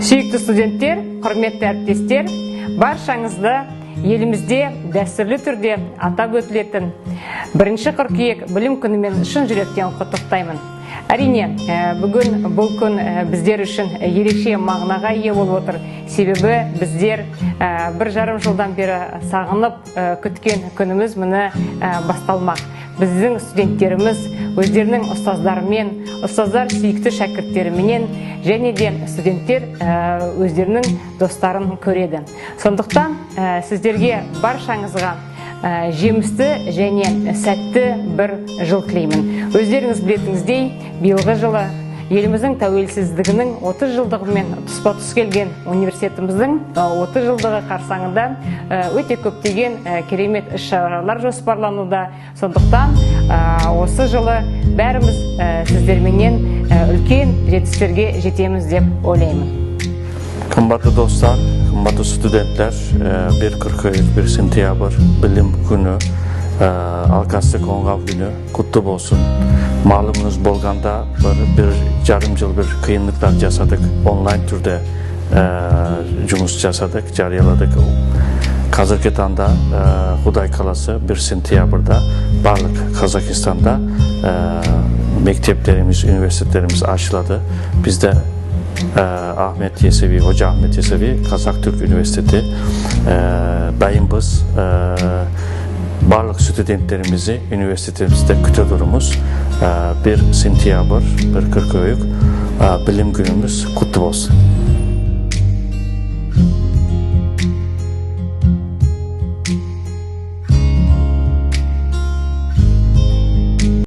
Сүйікті студенттер, құрметті әріптестер, баршаңызды елімізде дәстүрлі түрде атап өтілетін 1 қыркүйек білім күнімен шын жүректен құттықтаймын. Әрине, бүгін бұл күн біздер үшін ерекше мағынаға ие болып отыр. Себебі біздер 1,5 жылдан бері сағынып күткен күніміз міне басталмақ. Біздің студенттеріміз өздерінің ұстаздарымен, ұстаздар сүйікті шәкірттеріменен және де студенттер өздерінің достарын көреді. Сондықтан сіздерге баршаңызға жемісті және сәтті бір жыл тілеймін. Өздеріңіз білетіңіздей, биылғы жылы еліміздің тәуелсіздігінің 30 жылдығымен тұспа-тұс келген университетіміздің 30 жылдығы қарсаңында өте көптеген керемет іс-шаралар жоспарлануда. Сондықтан осы жылы бәріміз сіздерменен үлкен жетістіктерге жетеміз деп ойлаймын. Kımbatlı dostlar, kımbatlı studentler, 1 Kırköyük, 1 Sentiyabr bilim günü, Alkaslı Kongav günü kutlu olsun. Malumunuz bolganda bir yarım yıl bir kıyınlıklar jasadık, online türde jumus jasadık, jariyaladık. Kazırkı tanda Huday kalası 1 Sentiyabr'da barlık Kazakistan'da mekteplerimiz, üniversitelerimiz açıladı. Bizde Ahmet Yesevi, Hoca Ahmet Yesevi, Kazak Türk Üniversitesi dayımız barlık studentlerimizi üniversitemizde kütüdürümüz 1 Sentiyabr, 1 Kırköyük bilim günümüz kutlu olsun.